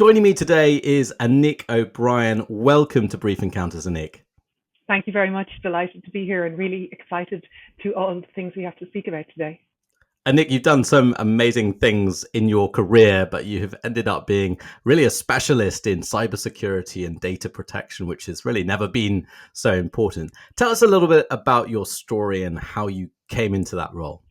Joining me today is Annick O'Brien. Welcome to Brief Encounters, Annick. Thank you very much. Delighted to be here and really excited to all the things we have to speak about today. Annick, you've done some amazing things in your career, but you have ended up being really a specialist in cybersecurity and data protection, which has really never been so important. Tell us a little bit about your story and how you came into that role.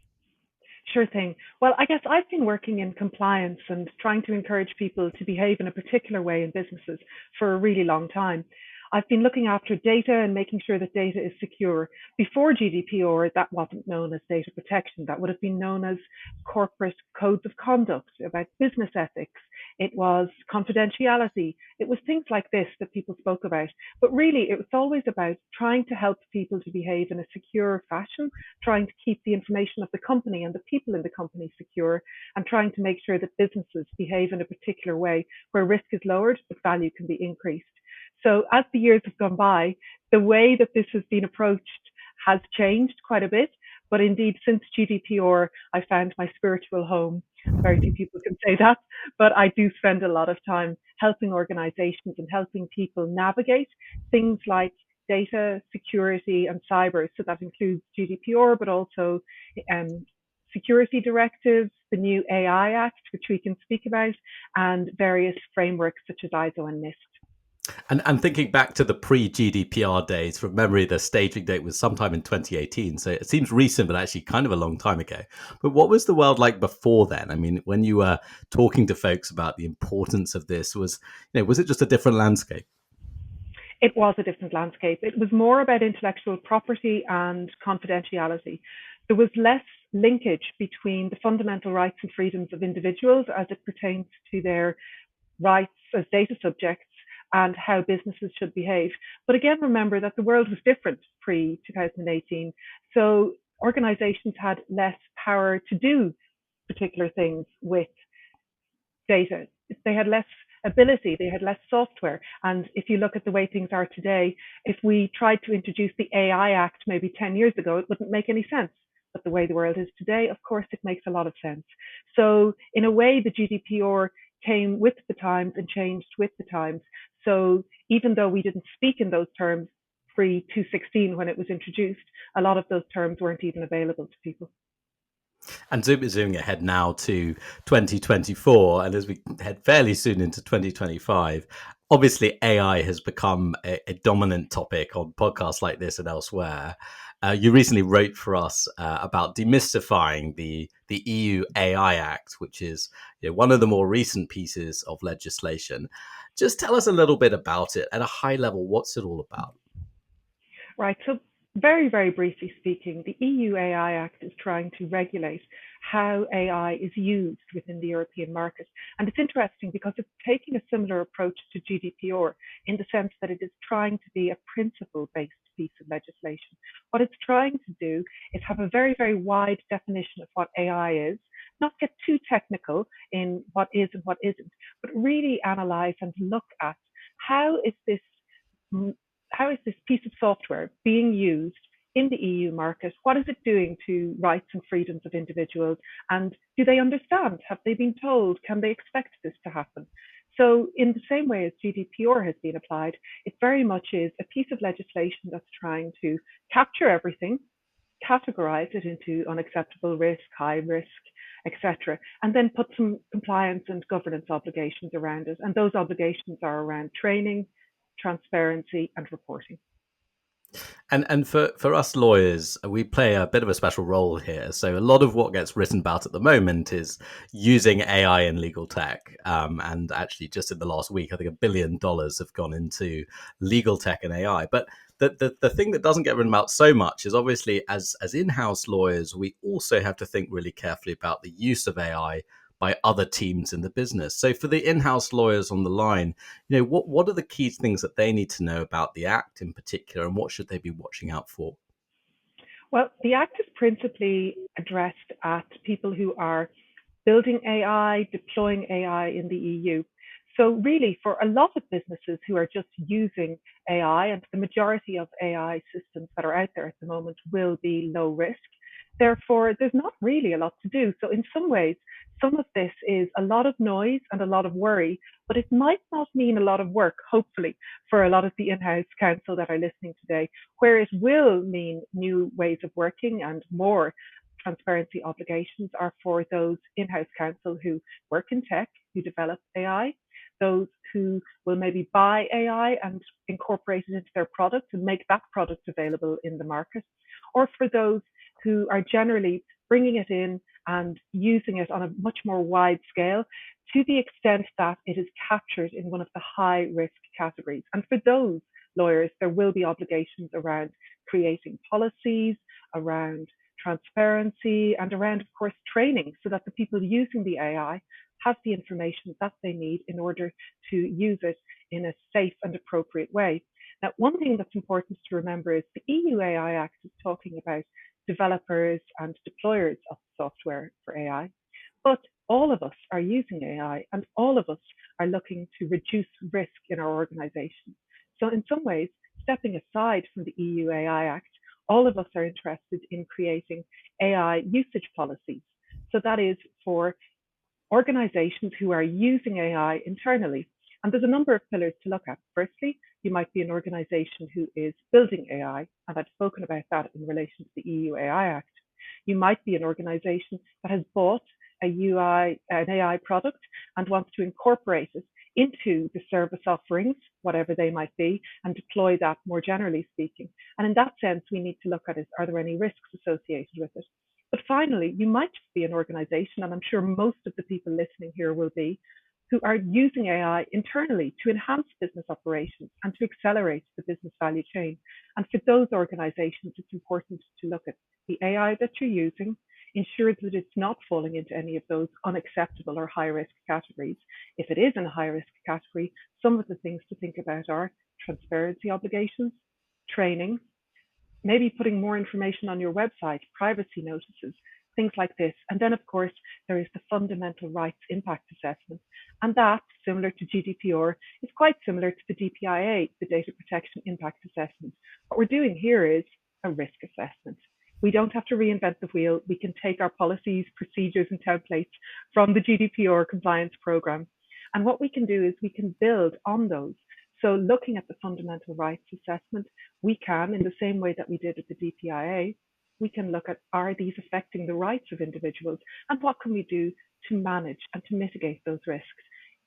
Sure thing. Well, I guess I've been working in compliance and trying to encourage people to behave in a particular way in businesses for a really long time. I've been looking after data and making sure that data is secure. Before GDPR, that wasn't known as data protection. That would have been known as corporate codes of conduct about business ethics. It was confidentiality. It was things like this that people spoke about. But really, it was always about trying to help people to behave in a secure fashion, trying to keep the information of the company and the people in the company secure, and trying to make sure that businesses behave in a particular way where risk is lowered but value can be increased. So as the years have gone by, the way that this has been approached has changed quite a bit. But indeed, since GDPR, I found my spiritual home. Very few people can say that, but I do spend a lot of time helping organizations and helping people navigate things like data security and cyber. So that includes GDPR, but also security directives, the new AI Act, which we can speak about, and various frameworks such as ISO and NIST. And thinking back to the pre-GDPR days, from memory, the staging date was sometime in 2018. So it seems recent, but actually kind of a long time ago. But what was the world like before then? I mean, when you were talking to folks about the importance of this, was it just a different landscape? It was a different landscape. It was more about intellectual property and confidentiality. There was less linkage between the fundamental rights and freedoms of individuals as it pertains to their rights as data subjects and how businesses should behave. But again, remember that the world was different pre 2018. So organizations had less power to do particular things with data. They had less ability, they had less software. And if you look at the way things are today, if we tried to introduce the AI Act maybe 10 years ago, it wouldn't make any sense. But the way the world is today, of course, it makes a lot of sense. So in a way, the GDPR came with the times and changed with the times. So even though we didn't speak in those terms pre 2016 when it was introduced, a lot of those terms weren't even available to people. And zooming ahead now to 2024, and as we head fairly soon into 2025, obviously AI has become a dominant topic on podcasts like this and elsewhere. You recently wrote for us about demystifying the EU AI Act, which is one of the more recent pieces of legislation. Just tell us a little bit about it at a high level. What's it all about? Right. So very, very briefly speaking, the EU AI Act is trying to regulate how AI is used within the European market. And it's interesting because it's taking a similar approach to GDPR in the sense that it is trying to be a principle-based piece of legislation. What it's trying to do is have a very, very wide definition of what AI is, not get too technical in what is and what isn't, but really analyze and look at how is this how is this piece of software being used in the EU market? What is it doing to rights and freedoms of individuals? And do they understand? Have they been told? Can they expect this to happen? So, in the same way as GDPR has been applied, it very much is a piece of legislation that's trying to capture everything, categorize it into unacceptable risk, high risk, etc., and then put some compliance and governance obligations around it. And those obligations are around training, transparency, and reporting. And for us lawyers, we play a bit of a special role here. So a lot of what gets written about at the moment is using AI in legal tech. And actually, just in the last week, I think $1 billion have gone into legal tech and AI. But the thing that doesn't get written about so much is obviously as in-house lawyers, we also have to think really carefully about the use of AI by other teams in the business. So for the in-house lawyers on the line, what are the key things that they need to know about the Act in particular, and what should they be watching out for? Well, the Act is principally addressed at people who are building AI, deploying AI in the EU. So really, for a lot of businesses who are just using AI, and the majority of AI systems that are out there at the moment will be low risk. Therefore, there's not really a lot to do. So in some ways, some of this is a lot of noise and a lot of worry, but it might not mean a lot of work, hopefully, for a lot of the in-house counsel that are listening today, where it will mean new ways of working and more transparency obligations are for those in-house counsel who work in tech, who develop AI, those who will maybe buy AI and incorporate it into their product and make that product available in the market, or for those who are generally bringing it in and using it on a much more wide scale to the extent that it is captured in one of the high risk categories. And for those lawyers, there will be obligations around creating policies, around transparency, and around, of course, training so that the people using the AI have the information that they need in order to use it in a safe and appropriate way. Now, one thing that's important to remember is the EU AI Act is talking about developers and deployers of software for AI, but all of us are using AI and all of us are looking to reduce risk in our organization. So in some ways, stepping aside from the EU AI Act, all of us are interested in creating AI usage policies. So that is for organizations who are using AI internally. And there's a number of pillars to look at. Firstly, you might be an organization who is building AI, and I've spoken about that in relation to the EU AI Act. You might be an organization that has bought an AI product and wants to incorporate it into the service offerings, whatever they might be, and deploy that more generally speaking. And in that sense, we need to look at it, are there any risks associated with it? But finally, you might be an organization, and I'm sure most of the people listening here will be, who are using AI internally to enhance business operations and to accelerate the business value chain. And for those organizations, it's important to look at the AI that you're using, ensure that it's not falling into any of those unacceptable or high risk categories. If it is in a high risk category, some of the things to think about are transparency obligations, training, maybe putting more information on your website, privacy notices, things like this. And then, of course, there is the fundamental rights impact assessment. And that, similar to GDPR, is quite similar to the DPIA, the Data Protection Impact Assessment. What we're doing here is a risk assessment. We don't have to reinvent the wheel. We can take our policies, procedures, and templates from the GDPR compliance program. And what we can do is we can build on those. So looking at the fundamental rights assessment, we can, in the same way that we did at the DPIA, we can look at, are these affecting the rights of individuals, and what can we do to manage and to mitigate those risks?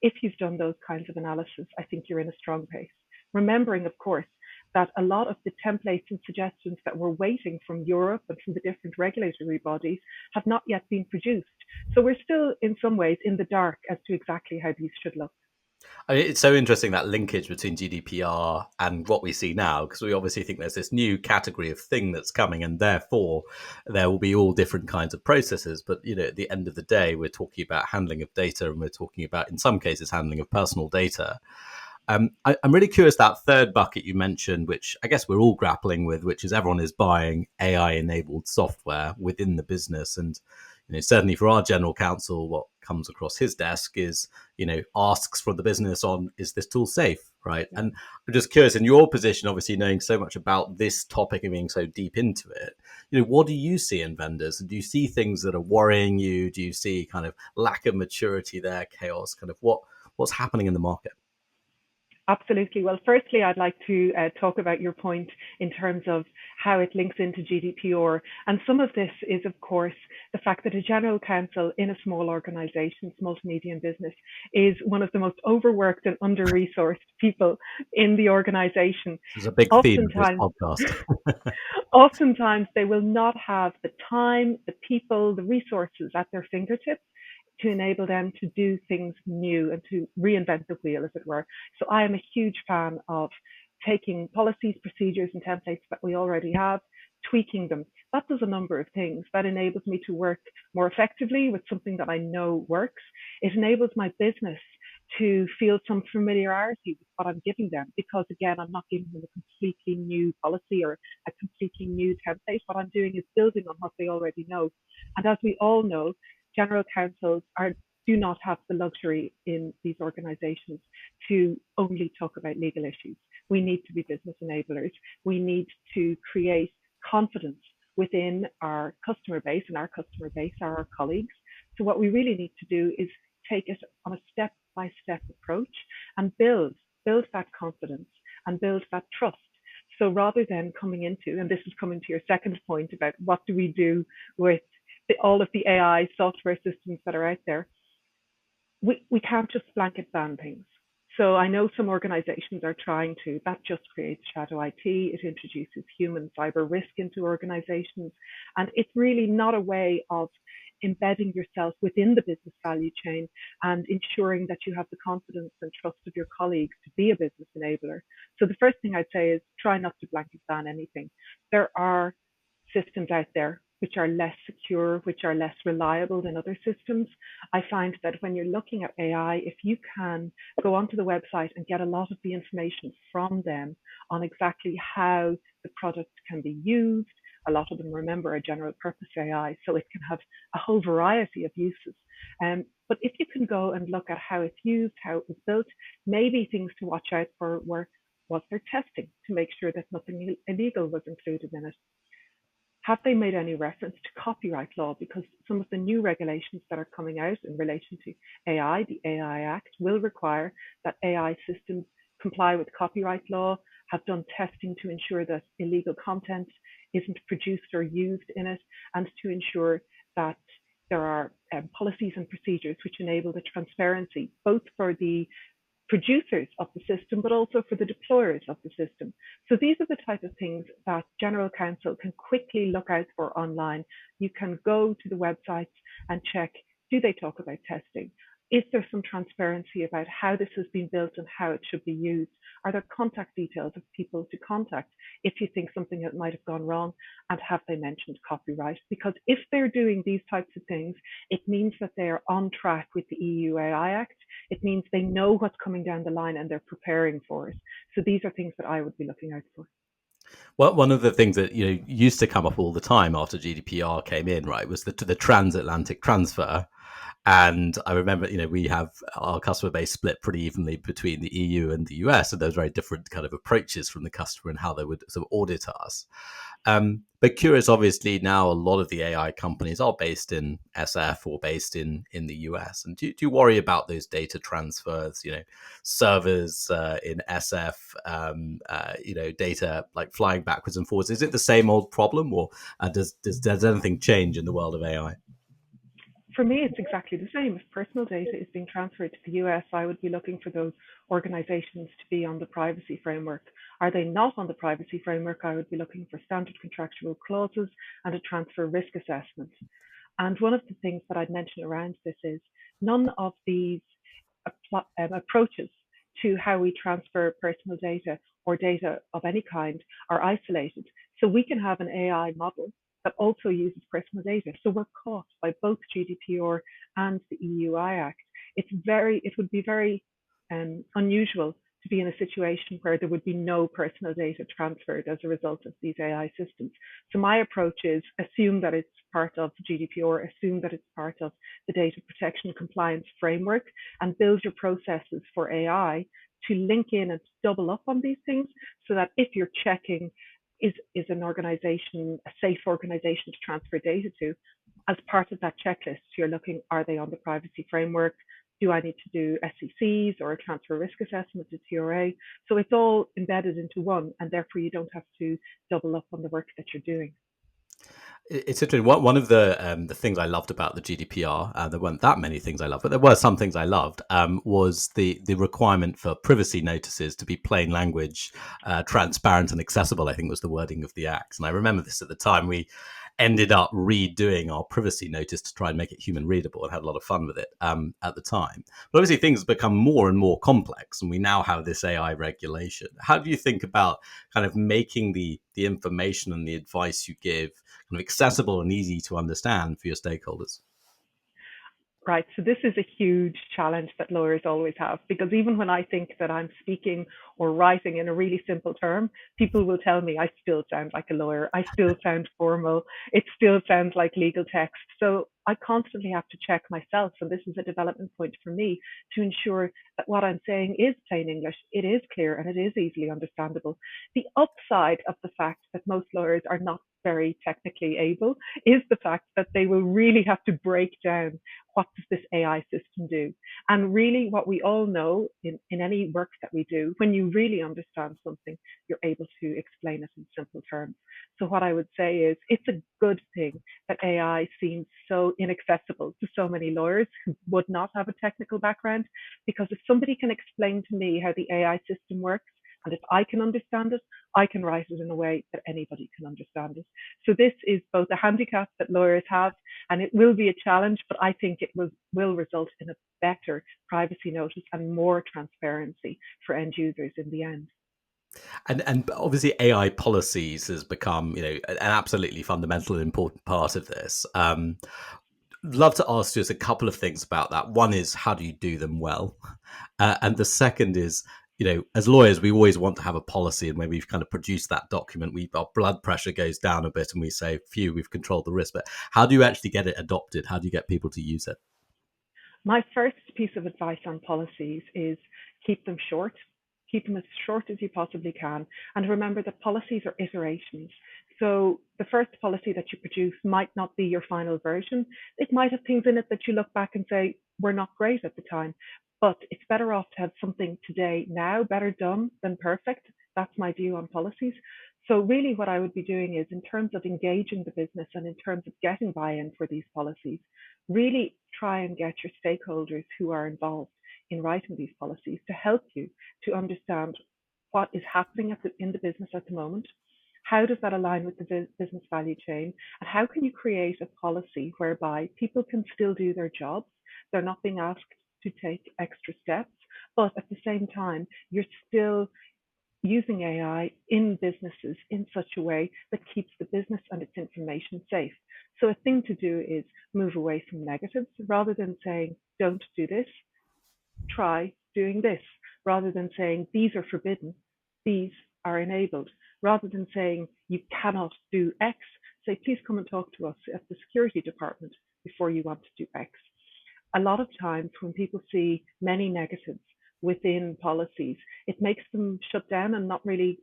If you've done those kinds of analysis, I think you're in a strong place. Remembering, of course, that a lot of the templates and suggestions that we're waiting from Europe and from the different regulatory bodies have not yet been produced. So we're still, in some ways, in the dark as to exactly how these should look. I mean, it's so interesting, that linkage between GDPR and what we see now, because we obviously think there's this new category of thing that's coming, and therefore there will be all different kinds of processes. But at the end of the day, we're talking about handling of data, and we're talking about, in some cases, handling of personal data. I'm really curious, that third bucket you mentioned, which I guess we're all grappling with, which is everyone is buying AI-enabled software within the business. And certainly for our general counsel, what comes across his desk is, asks from the business on, is this tool safe, right? And I'm just curious, in your position, obviously knowing so much about this topic and being so deep into it, what do you see in vendors? Do you see things that are worrying you? Do you see kind of lack of maturity there, chaos, kind of what's happening in the market? Absolutely. Well, firstly, I'd like to talk about your point in terms of how it links into GDPR. And some of this is, of course, the fact that a general counsel in a small organization, small to medium business, is one of the most overworked and under-resourced people in the organization. This is a big theme of this podcast. Oftentimes, they will not have the time, the people, the resources at their fingertips to enable them to do things new and to reinvent the wheel, as it were. So I am a huge fan of taking policies, procedures, and templates that we already have, tweaking them. That does a number of things. That enables me to work more effectively with something that I know works. It enables my business to feel some familiarity with what I'm giving them, because again, I'm not giving them a completely new policy or a completely new template. What I'm doing is building on what they already know. And as we all know, general counsels do not have the luxury in these organizations to only talk about legal issues. We need to be business enablers. We need to create confidence within our customer base, and our customer base are our colleagues, So what we really need to do is take it on a step-by-step approach and build that confidence and build that trust. So rather than coming into, and this is coming to your second point about what do we do with all of the AI software systems that are out there, we can't just blanket ban things. So I know some organizations are trying to, that just creates shadow IT. It introduces human cyber risk into organizations. And it's really not a way of embedding yourself within the business value chain and ensuring that you have the confidence and trust of your colleagues to be a business enabler. So the first thing I'd say is try not to blanket ban anything. There are systems out there which are less secure, which are less reliable than other systems. I find that when you're looking at AI, if you can go onto the website and get a lot of the information from them on exactly how the product can be used, a lot of them, remember, are general purpose AI, so it can have a whole variety of uses. But if you can go and look at how it's used, how it was built, maybe things to watch out for were was there testing to make sure that nothing illegal was included in it? Have they made any reference to copyright law? Because some of the new regulations that are coming out in relation to AI, the AI Act, will require that AI systems comply with copyright law, have done testing to ensure that illegal content isn't produced or used in it, and to ensure that there are policies and procedures which enable the transparency, both for the producers of the system, but also for the deployers of the system. So these are the type of things that General Counsel can quickly look out for online. You can go to the websites and check, do they talk about testing? Is there some transparency about how this has been built and how it should be used? Are there contact details of people to contact if you think something that might have gone wrong? And have they mentioned copyright? Because if they're doing these types of things, it means that they are on track with the EU AI Act. It means they know what's coming down the line and they're preparing for it. So these are things that I would be looking out for. Well, one of the things that used to come up all the time after GDPR came in, right, was the transatlantic transfer. And I remember, we have our customer base split pretty evenly between the EU and the US, and there's very different kind of approaches from the customer and how they would sort of audit us. But curious, obviously, now a lot of the AI companies are based in SF or based in the US. And do you worry about those data transfers, servers in SF, data like flying backwards and forwards? Is it the same old problem, or does anything change in the world of AI? For me, it's exactly the same. If personal data is being transferred to the US, I would be looking for those organizations to be on the privacy framework. Are they not on the privacy framework? I would be looking for standard contractual clauses and a transfer risk assessment. And one of the things that I'd mention around this is none of these approaches to how we transfer personal data or data of any kind are isolated. So we can have an AI model that also uses personal data. So we're caught by both GDPR and the EUI Act. It would be very unusual to be in a situation where there would be no personal data transferred as a result of these AI systems. So my approach is assume that it's part of GDPR, assume that it's part of the data protection compliance framework, and build your processes for AI to link in and double up on these things so that if you're checking is an organization a safe organization to transfer data to, as part of that checklist, you're looking, are they on the privacy framework? Do I need to do SECs or a transfer risk assessment to TRA? So it's all embedded into one, and therefore you don't have to double up on the work that you're doing. It's interesting. One of the things I loved about the GDPR, there weren't that many things I loved, but there were some things I loved. Was the requirement for privacy notices to be plain language, transparent, and accessible. I think was the wording of the act. And I remember this at the time. We ended up redoing our privacy notice to try and make it human readable, and had a lot of fun with it at the time. But obviously, things become more and more complex, and we now have this AI regulation. How do you think about kind of making the information and the advice you give kind of accessible and easy to understand for your stakeholders? Right. So this is a huge challenge that lawyers always have, because even when I think that I'm speaking or writing in a really simple term, people will tell me I still sound like a lawyer. I still sound formal. It still sounds like legal text. So I constantly have to check myself, and this is a development point for me, to ensure that what I'm saying is plain English, it is clear, and it is easily understandable. The upside of the fact that most lawyers are not very technically able is the fact that they will really have to break down what does this AI system do. And really, what we all know in any work that we do, when you really understand something, you're able to explain it in simple terms. So, what I would say is it's a good thing that AI seems so inaccessible to so many lawyers who would not have a technical background. Because if somebody can explain to me how the AI system works, and if I can understand it, I can write it in a way that anybody can understand it. So this is both a handicap that lawyers have, and it will be a challenge, but I think it will result in a better privacy notice and more transparency for end users in the end. And obviously AI policies has become, an absolutely fundamental and important part of this. Love to ask just a couple of things about that. One is, how do you do them well? And the second is, as lawyers, we always want to have a policy, and when we've kind of produced that document, our blood pressure goes down a bit, and we say, "Phew, we've controlled the risk." But how do you actually get it adopted? How do you get people to use it? My first piece of advice on policies is keep them short. Keep them as short as you possibly can. And remember that policies are iterations. So the first policy that you produce might not be your final version. It might have things in it that you look back and say were not great at the time. But it's better off to have something today now, better done than perfect. That's my view on policies. So really what I would be doing is, in terms of engaging the business and in terms of getting buy-in for these policies, really try and get your stakeholders who are involved in writing these policies to help you to understand what is happening in the business at the moment. How does that align with the business value chain? And how can you create a policy whereby people can still do their jobs? They're not being asked to take extra steps, but at the same time, you're still using AI in businesses in such a way that keeps the business and its information safe. So a thing to do is move away from negatives rather than saying, don't do this, try doing this. Rather than saying, these are forbidden, these are enabled. Rather than saying, you cannot do X, say, please come and talk to us at the security department before you want to do X. A lot of times when people see many negatives within policies, it makes them shut down and not really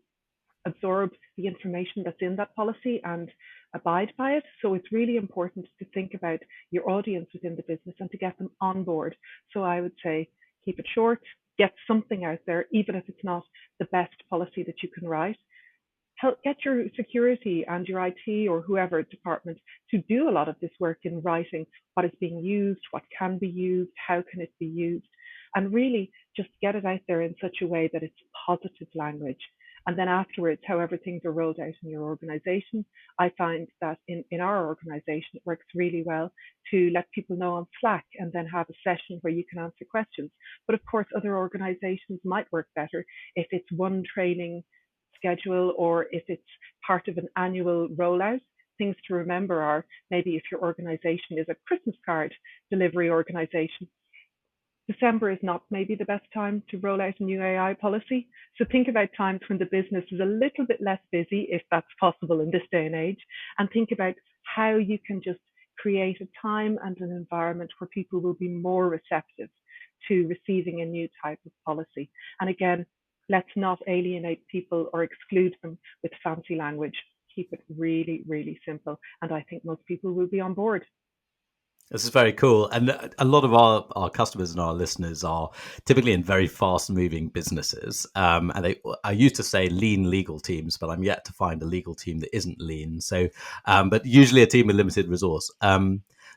absorb the information that's in that policy and abide by it. So it's really important to think about your audience within the business and to get them on board. So I would say keep it short, get something out there, even if it's not the best policy that you can write. Help get your security and your IT or whoever department to do a lot of this work in writing what is being used, what can be used, how can it be used, and really just get it out there in such a way that it's positive language. And then afterwards, however things are rolled out in your organization, I find that in our organization, it works really well to let people know on Slack and then have a session where you can answer questions. But of course, other organizations might work better if it's one training schedule or if it's part of an annual rollout. Things to remember are, maybe if your organization is a Christmas card delivery organization, December is not maybe the best time to roll out a new AI policy. So think about times when the business is a little bit less busy, if that's possible in this day and age, and think about how you can just create a time and an environment where people will be more receptive to receiving a new type of policy. And again, let's not alienate people or exclude them with fancy language. Keep it really, really simple. And I think most people will be on board. This is very cool. And a lot of our customers and our listeners are typically in very fast moving businesses. And I used to say lean legal teams, but I'm yet to find a legal team that isn't lean. So, but usually a team with limited resource.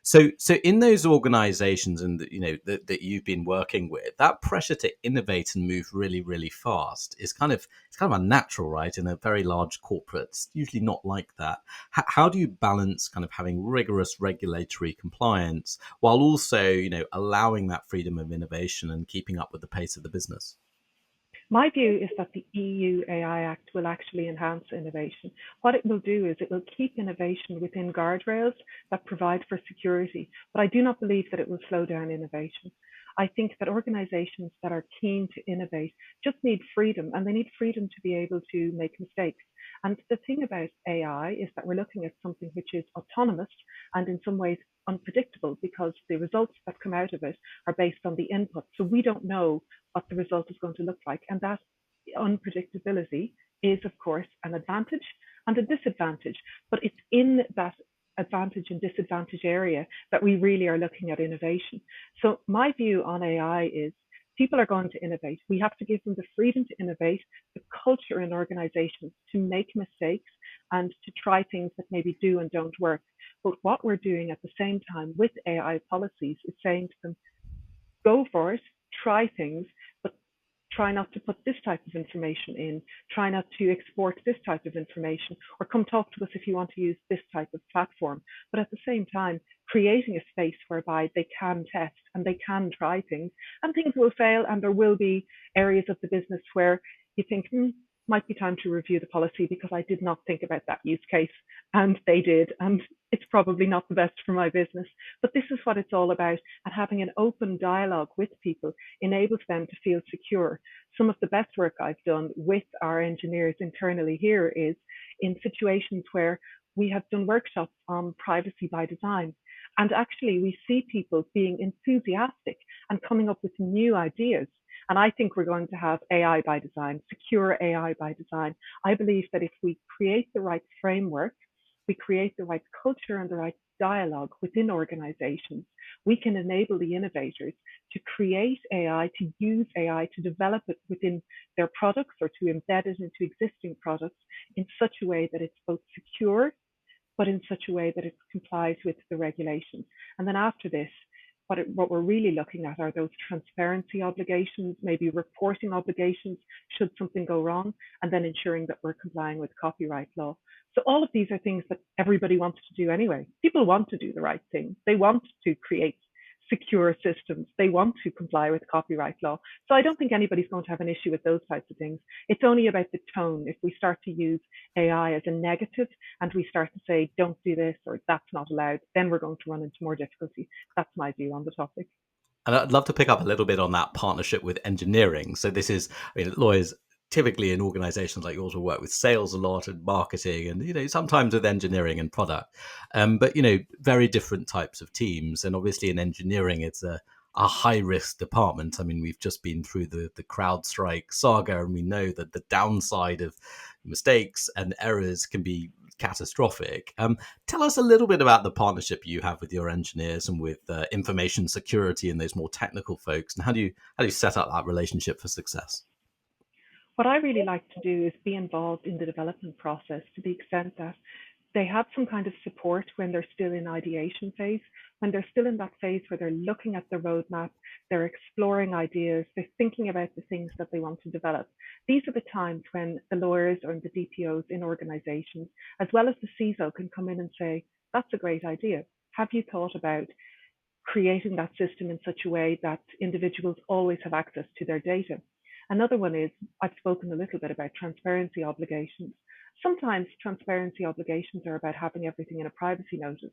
So in those organizations and that you've been working with, that pressure to innovate and move really, really fast is it's kind of unnatural, right? In a very large corporate, it's usually not like that. How do you balance kind of having rigorous regulatory compliance while also, allowing that freedom of innovation and keeping up with the pace of the business? My view is that the EU AI Act will actually enhance innovation. What it will do is it will keep innovation within guardrails that provide for security, but I do not believe that it will slow down innovation. I think that organizations that are keen to innovate just need freedom, and they need freedom to be able to make mistakes. And the thing about AI is that we're looking at something which is autonomous and in some ways unpredictable, because the results that come out of it are based on the input. So we don't know what the result is going to look like. And that unpredictability is, of course, an advantage and a disadvantage. But it's in that advantage and disadvantage area that we really are looking at innovation. So my view on AI is people are going to innovate. We have to give them the freedom to innovate, the culture in organizations to make mistakes and to try things that maybe do and don't work. But what we're doing at the same time with AI policies is saying to them, go for it, try things, but try not to put this type of information in, try not to export this type of information, or come talk to us if you want to use this type of platform. But at the same time, creating a space whereby they can test and they can try things, and things will fail, and there will be areas of the business where you think, might be time to review the policy because I did not think about that use case, and they did, and it's probably not the best for my business. But this is what it's all about, and having an open dialogue with people enables them to feel secure. Some of the best work I've done with our engineers internally here is in situations where we have done workshops on privacy by design. And actually, we see people being enthusiastic and coming up with new ideas. And I think we're going to have AI by design, secure AI by design. I believe that if we create the right framework, we create the right culture and the right dialogue within organizations, we can enable the innovators to create AI, to use AI, to develop it within their products or to embed it into existing products in such a way that it's both secure, but in such a way that it complies with the regulations. And then after this, what we're really looking at are those transparency obligations, maybe reporting obligations should something go wrong, and then ensuring that we're complying with copyright law. So all of these are things that everybody wants to do anyway. People want to do the right thing. They want to create secure systems. They want to comply with copyright law. So I don't think anybody's going to have an issue with those types of things. It's only about the tone. If we start to use AI as a negative and we start to say, don't do this or that's not allowed, then we're going to run into more difficulty. That's my view on the topic. And I'd love to pick up a little bit on that partnership with engineering. So this is, lawyers typically in organizations like yours will work with sales a lot and marketing and, sometimes with engineering and product. But, very different types of teams. And obviously in engineering, it's a high risk department. I mean, we've just been through the CrowdStrike saga, and we know that the downside of mistakes and errors can be catastrophic. Tell us a little bit about the partnership you have with your engineers and with information security and those more technical folks, and how do you set up that relationship for success? What I really like to do is be involved in the development process to the extent that they have some kind of support when they're still in ideation phase, when they're still in that phase where they're looking at the roadmap, they're exploring ideas, they're thinking about the things that they want to develop. These are the times when the lawyers or the DPOs in organizations, as well as the CISO, can come in and say, that's a great idea. Have you thought about creating that system in such a way that individuals always have access to their data? Another one is, I've spoken a little bit about transparency obligations. Sometimes transparency obligations are about having everything in a privacy notice.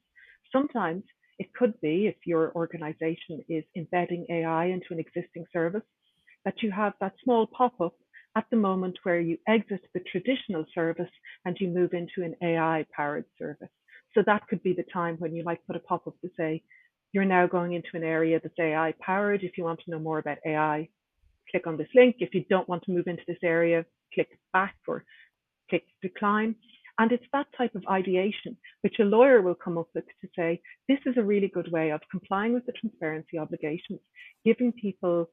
Sometimes it could be, if your organization is embedding AI into an existing service, that you have that small pop-up at the moment where you exit the traditional service and you move into an AI-powered service. So that could be the time when you might put a pop-up to say, you're now going into an area that's AI-powered. If you want to know more about AI, click on this link. If you don't want to move into this area, click back or click decline. And it's that type of ideation which a lawyer will come up with to say, this is a really good way of complying with the transparency obligations, giving people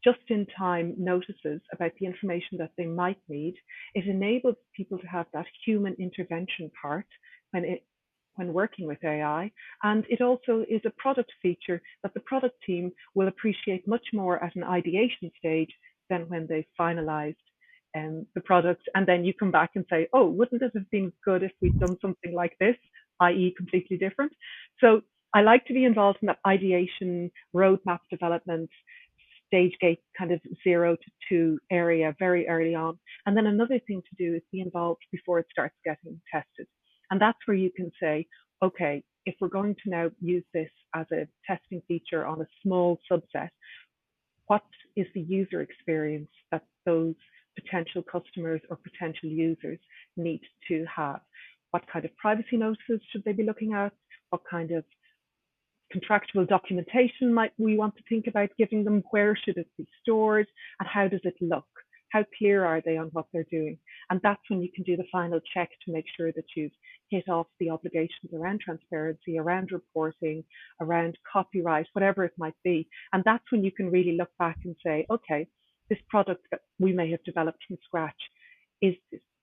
just in time notices about the information that they might need. It enables people to have that human intervention part when working with AI. And it also is a product feature that the product team will appreciate much more at an ideation stage than when they've finalized the product. And then you come back and say, oh, wouldn't it have been good if we'd done something like this, i.e. completely different? So I like to be involved in that ideation, roadmap development, stage gate kind of 0 to 2 area very early on. And then another thing to do is be involved before it starts getting tested. And that's where you can say, okay, if we're going to now use this as a testing feature on a small subset, what is the user experience that those potential customers or potential users need to have? What kind of privacy notices should they be looking at? What kind of contractual documentation might we want to think about giving them? Where should it be stored? And how does it look? How clear are they on what they're doing? And that's when you can do the final check to make sure that you've hit off the obligations around transparency, around reporting, around copyright, whatever it might be. And that's when you can really look back and say, okay, this product that we may have developed from scratch, is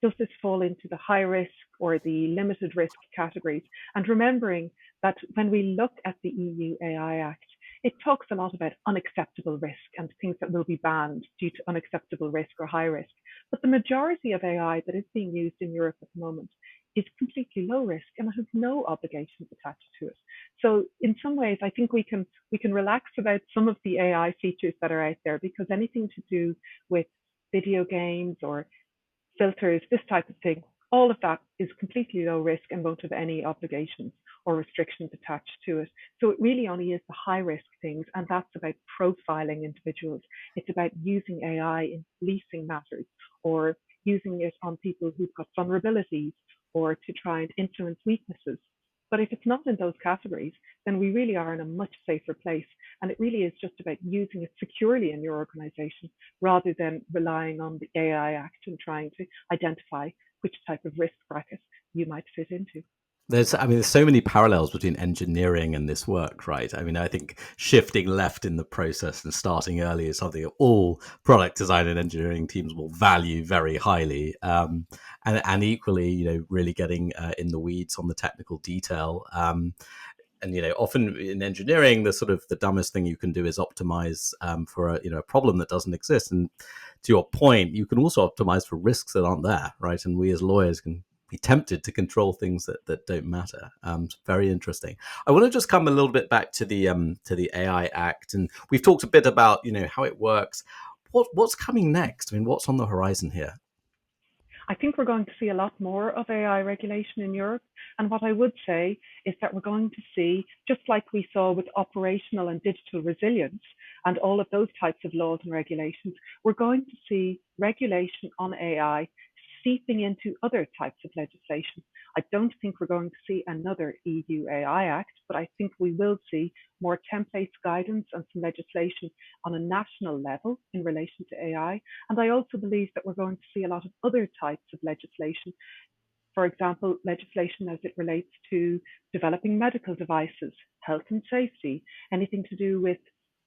does this fall into the high risk or the limited risk categories? And remembering that when we look at the EU AI Act, it talks a lot about unacceptable risk and things that will be banned due to unacceptable risk or high risk. But the majority of AI that is being used in Europe at the moment is completely low risk and has no obligations attached to it. So in some ways, I think we can relax about some of the AI features that are out there, because anything to do with video games or filters, this type of thing, all of that is completely low risk and won't have any obligations or restrictions attached to it. So it really only is the high risk things, and that's about profiling individuals. It's about using AI in policing matters, or using it on people who've got vulnerabilities, or to try and influence weaknesses. But if it's not in those categories, then we really are in a much safer place. And it really is just about using it securely in your organization rather than relying on the AI Act and trying to identify which type of risk bracket you might fit into. There's so many parallels between engineering and this work, right? I mean, I think shifting left in the process and starting early is something that all product design and engineering teams will value very highly. And equally, really getting in the weeds on the technical detail. And often in engineering, the dumbest thing you can do is optimize for a problem that doesn't exist. And to your point, you can also optimize for risks that aren't there, right? And we as lawyers can be tempted to control things that don't matter. It's very interesting. I want to just come a little bit back to the AI Act, and we've talked a bit about how it works. What's coming next? I mean, what's on the horizon here? I think we're going to see a lot more of AI regulation in Europe. And what I would say is that we're going to see, just like we saw with operational and digital resilience and all of those types of laws and regulations, we're going to see regulation on AI seeping into other types of legislation. I don't think we're going to see another EU AI Act, but I think we will see more templates, guidance, and some legislation on a national level in relation to AI. And I also believe that we're going to see a lot of other types of legislation. For example, legislation as it relates to developing medical devices, health and safety, anything to do with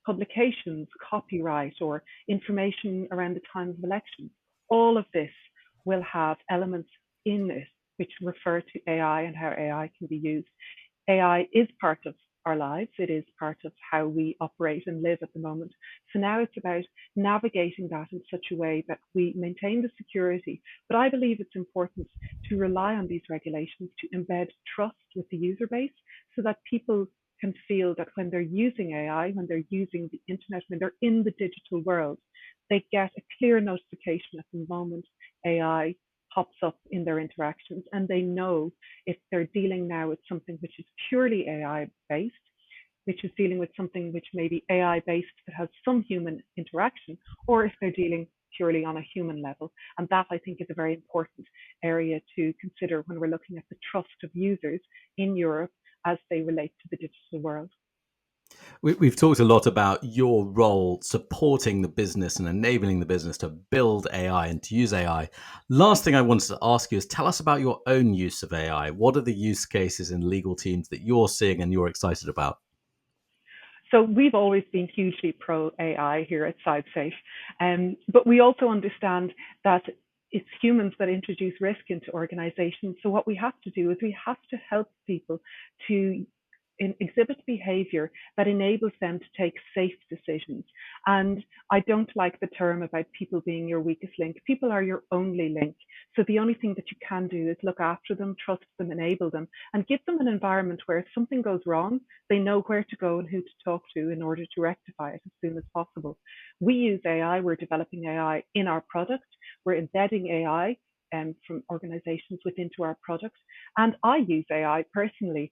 publications, copyright, or information around the time of elections. All of this will have elements in it which refer to AI and how AI can be used. AI is part of our lives. It is part of how we operate and live at the moment. So now it's about navigating that in such a way that we maintain the security. But I believe it's important to rely on these regulations to embed trust with the user base so that people can feel that when they're using AI, when they're using the internet, when they're in the digital world, they get a clear notification at the moment AI pops up in their interactions, and they know if they're dealing now with something which is purely AI based, which is dealing with something which may be AI based that has some human interaction, or if they're dealing purely on a human level. And that, I think, is a very important area to consider when we're looking at the trust of users in Europe as they relate to the digital world. We've talked a lot about your role supporting the business and enabling the business to build AI and to use AI. Last thing I wanted to ask you is tell us about your own use of AI. What are the use cases in legal teams that you're seeing and you're excited about? So we've always been hugely pro AI here at CybSafe, but we also understand that it's humans that introduce risk into organizations. So what we have to do is we have to help people to exhibit behavior that enables them to take safe decisions. And I don't like the term about people being your weakest link. People are your only link. So the only thing that you can do is look after them, trust them, enable them, and give them an environment where if something goes wrong, they know where to go and who to talk to in order to rectify it as soon as possible. We use AI, we're developing AI in our product, we're embedding AI from organizations within our products. And I use AI personally.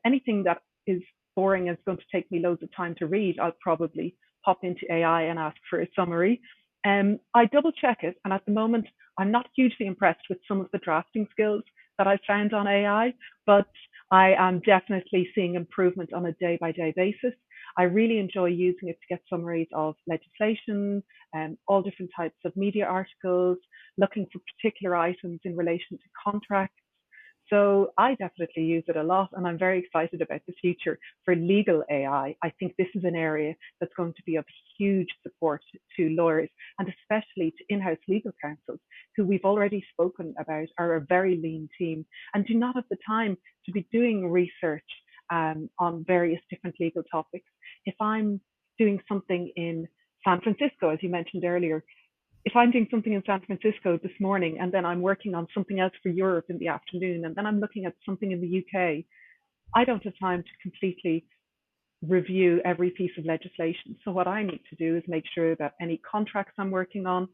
Anything that is boring and is going to take me loads of time to read, I'll probably pop into AI and ask for a summary. I double check it, and at the moment, I'm not hugely impressed with some of the drafting skills that I've found on AI, but I am definitely seeing improvement on a day by day basis. I really enjoy using it to get summaries of legislation and all different types of media articles, looking for particular items in relation to contracts. So I definitely use it a lot, and I'm very excited about the future for legal AI. I think this is an area that's going to be of huge support to lawyers, and especially to in-house legal counsels, who we've already spoken about are a very lean team and do not have the time to be doing research on various different legal topics. If I'm doing something in San Francisco, as you mentioned earlier, if I'm doing something in San Francisco this morning and then I'm working on something else for Europe in the afternoon and then I'm looking at something in the UK, I don't have time to completely review every piece of legislation. So what I need to do is make sure that any contracts I'm working on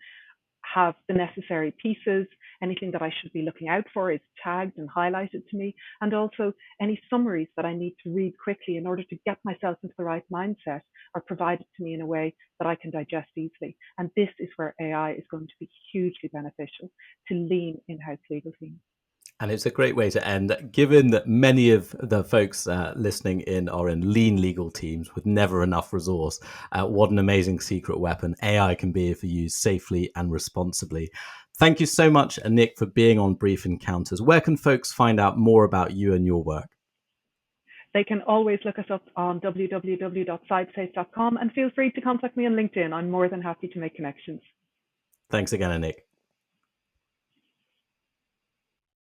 have the necessary pieces. Anything that I should be looking out for is tagged and highlighted to me. And also any summaries that I need to read quickly in order to get myself into the right mindset are provided to me in a way that I can digest easily. And this is where AI is going to be hugely beneficial to lean in-house legal teams. And it's a great way to end, given that many of the folks listening in are in lean legal teams with never enough resource. What an amazing secret weapon AI can be if used safely and responsibly. Thank you so much, Annick, for being on Brief Encounters. Where can folks find out more about you and your work? They can always look us up on www.cybsafe.com and feel free to contact me on LinkedIn. I'm more than happy to make connections. Thanks again, Annick.